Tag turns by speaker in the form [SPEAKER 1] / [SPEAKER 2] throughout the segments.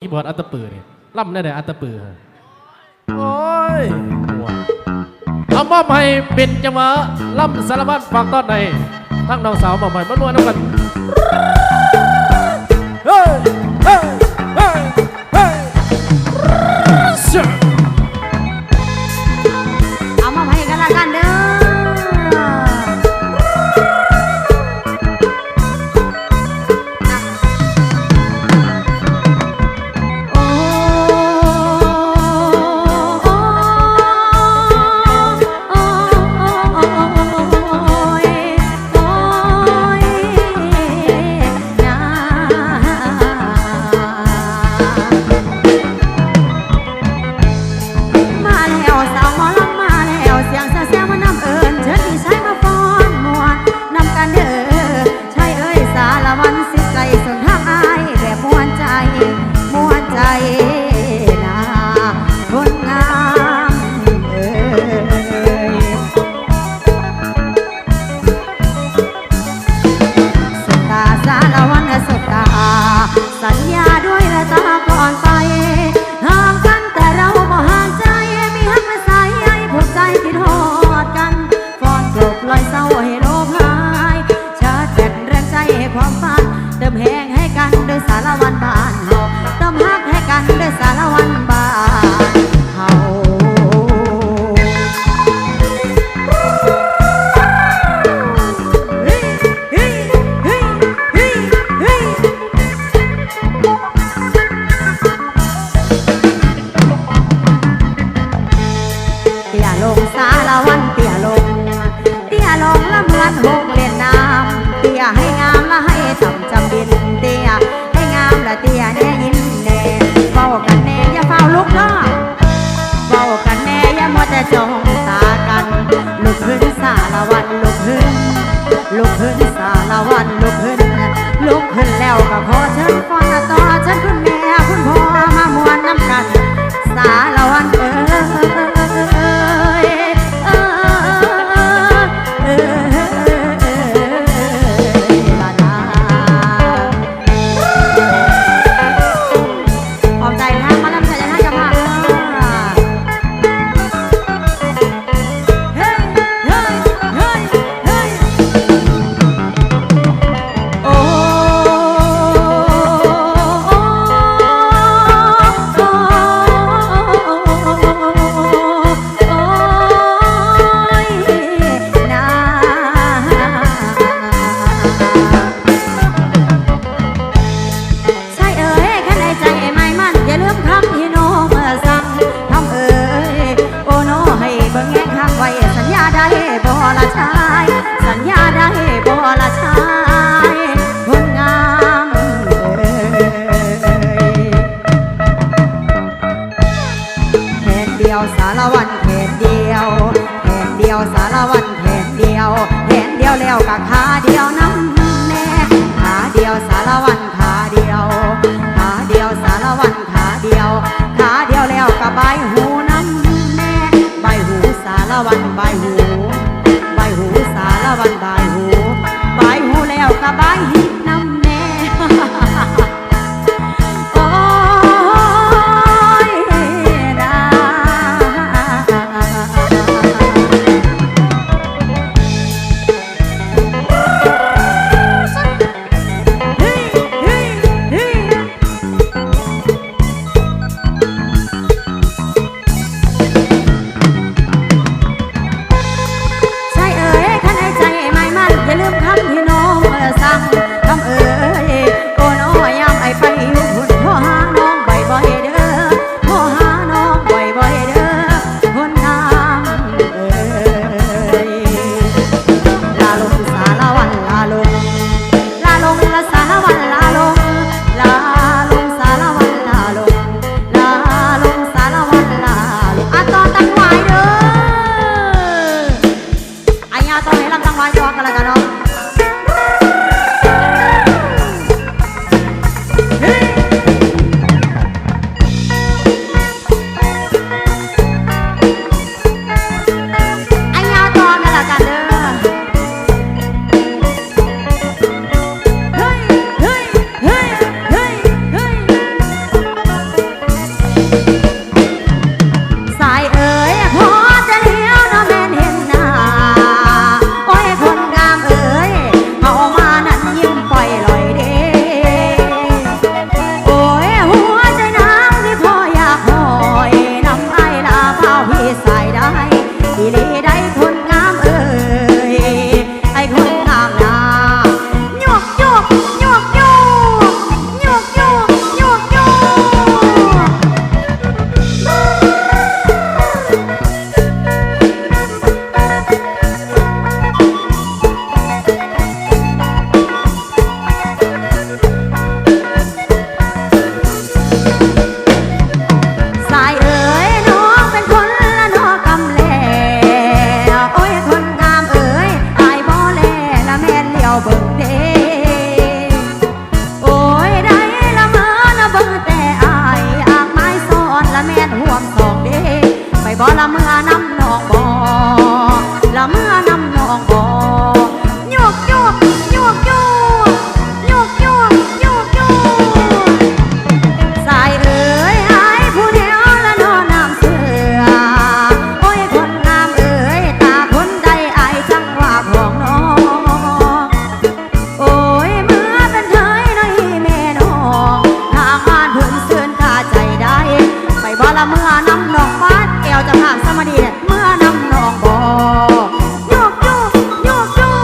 [SPEAKER 1] คีย์บอร์ดอัตตปือเนี่ยล่ำได้แต่อัตตปือโอ้ยเอามอบให้เป็นจังหวะล่ำสารพัดฝากต้อนในทั้งน้องสาวมอบให้มานวลน้ำกันเฮ้ยเฮ้ยเฮ้ยเฮ้ย
[SPEAKER 2] เอามาให้กันละกันเด้อสัญญาด้วยและตาก่อนไปห่างกันแต่เราบ่ห่างใจมีฮักและสายใยผูกใจคิดฮอดกันฟ้อนกลบลอยเศร้าให้โลกหายชาร์จแบตแรงใจให้ความฝันเติมแห้งให้กันด้วยสารวันบ้านเฮาเติมฮักให้กันด้วยสารวันบ้านเฮาลงสารวันเตี่ยลงละเหมือนหงเล่นน้ำเตี่ยให้งามละให้ต่ำจำบินเตี่ยให้งามละเตี่ยแน่ยินแน่เฝ้ากันแน่อย่าเฝ้าลุกเนาะเฝ้ากันแน่อย่ามัวแต่จ้องตากันลุกขึ้นสารวันลุกขึ้นสารวันลุกขึ้นแล้วก็ขอเชิญฟ้อนต่อเชิญคุณแม่คุณพ่อมามวนน้ำกันสารวันสัญญาได้บ่ละชายคนงามแขนเดียวสารวันแขนเดียวสารวันแขนเดียวแล้วกับขาเดียวน้ำแน่ขาเดียวสารวันขาเดียวสารวันขาเดียวแล้วกับใบหูน้ำแน่ใบหูสารวันใบหูสารวันใบหูแล้วกับใบหินน้ำแน่โอ้ยนะ บ่ละเมื่อนำน้องบ่ละเมื่อนำน้องบ่โยกโยกโยกโยกโยกโยกโยกโยกสายเอ๋ยหายผู้เดียวละนอนน้ำเสือโอ้ยคนงามเอ๋ยตาคนใดอายจังว่าของน้องโอ้ยเมื่อเป็นเธอน้อยแม่น้องทางบ้านเพิ่นเสื่อนขาใจได้ไปบ่ละเมื่อนำน้องบ้านแก้วจะผ่านสมาดีเมื่อนำน้องบ่โยกโยกโยกโยก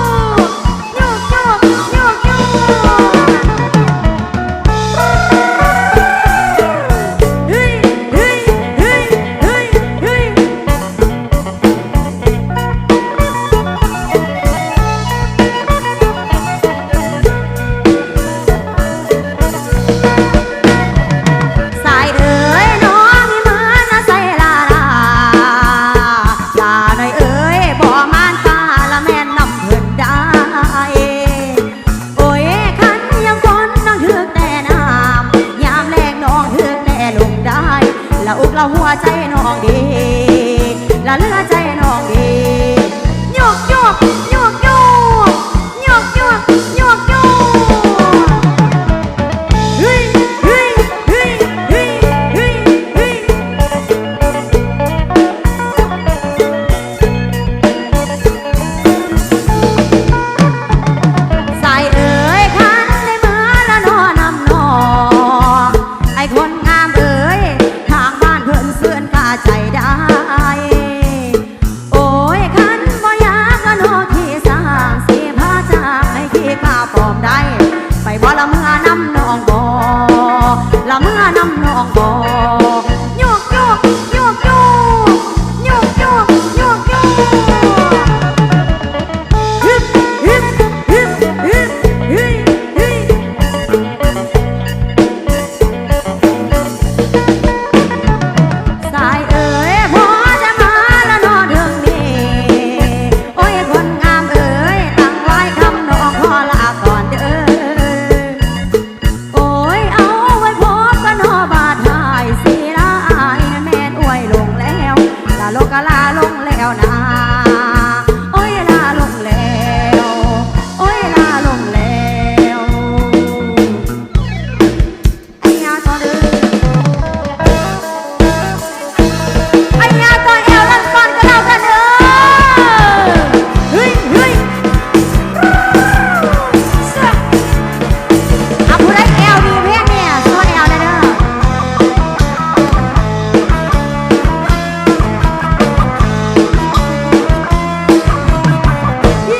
[SPEAKER 2] โยกโยกโยกโยกเฮ้ยเฮ้ยเฮ้ยเฮ้ยเฮ้ยสายเอ๋ยน้องนี่เหมือนนะใส่ลาลาลาหน่อยเอ๋ยบ่มานตาละแม่นนำเพิ่นได้โอ้ยคันยังคนน้องถึกแต่น้ำยามแลกน้องถึกแต่ลงได้ละอุกละหัวใจน้องดีละเหลือใจน้องดีโยกโยกโยกโยกโยกโยกโยกโยกเฮ้ยเฮ้ยเฮ้ยเฮ้ยเฮ้ยเฮ้ยสายเอ๋ยคันในมือละนอนำนองไอ้คนงามเอ๋ยทางบ้านเพิ่นเสื่อนกาใจได้โอ้ยคันบ่อยากละนอที่สร้างสีพาจากให้ที่กาปลอมได้ไปบ่ละเมื่อนำน้องบ่ละเมื่อนำน้องบ่โยกโยกโยกโยกโยกโยกโยกโยกฮึบฮึบฮึบฮึบฮึบฮึบสายเอ๋ยพอจะมาละนอนเรื่องนี้โอ้ยคนงามเอ๋ยตั้งไว้คำน้องขอลาก่อนเด้อโอ้ยเอาไว้พบกันหอบาดหายสีลายนั่นแม่นอวยลงแล้วลาโลกะลาลงแล้วนะโอ้ยลาลงแล้วโอ้ยลาลงแล้วไอ้ยาตัวเด้อไอ้ยาตัวแอวลั่นฟันก็แล้วกันเด้อเฮ้ยเฮ้ยเอาผู้ใดแอวดีเพลงเนี่ยโซ่แอวเลยเด้อ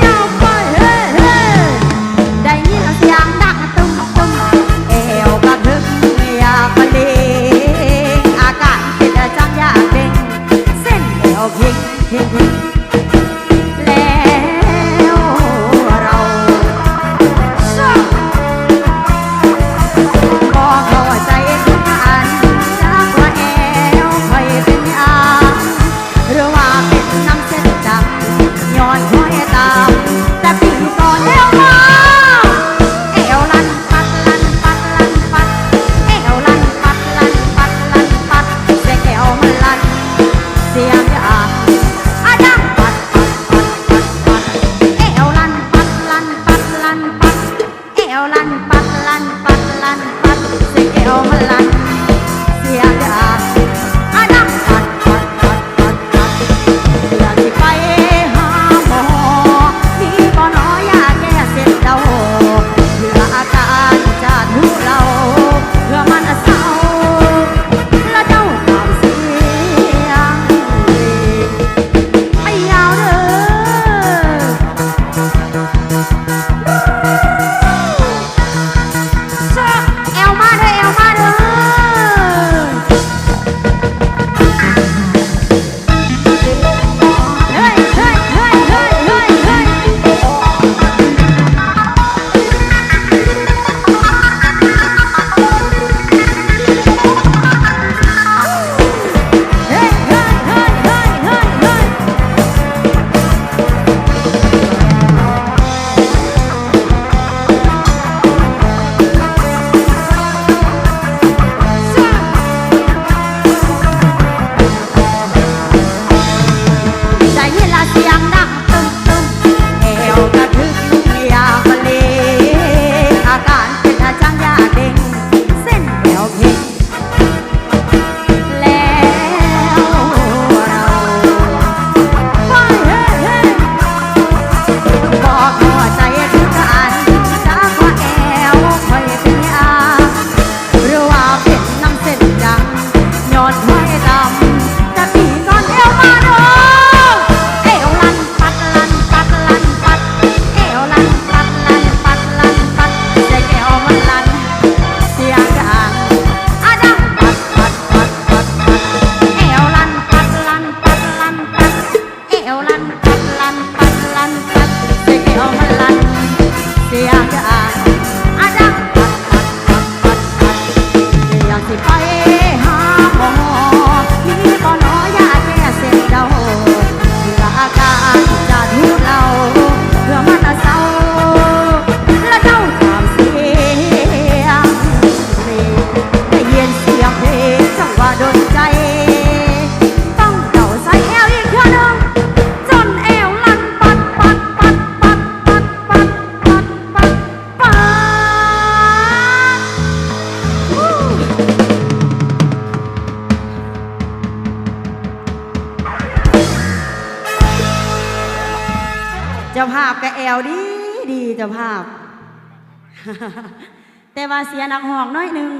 [SPEAKER 2] ยาวไปเฮ้เฮ้ได้ยินเสียงดังตุ้มตุ้มแอวกระทึกอยากมาเลงอาการเป็นจังอยากเด้งเส้นแอวเพ่งเพ่งเพ่งแล้วเราพอเข้าใจทุกอันจากว่าแอวคอยเป็นยางหรือว่าเป็นน้ำเส้นจับย้อนคอยตามแต่ปีก่อนแล้วมาเอวลันปัดลันปัดลันปัดเอวลันปัดลันปัดลันปัดเสียงแอวมันลันเสียงยางอะดัง เจ้าภาพกับแอลดีเจ้าภาพ แต่ว่าเสียนักห้องน้อยหนึ่ง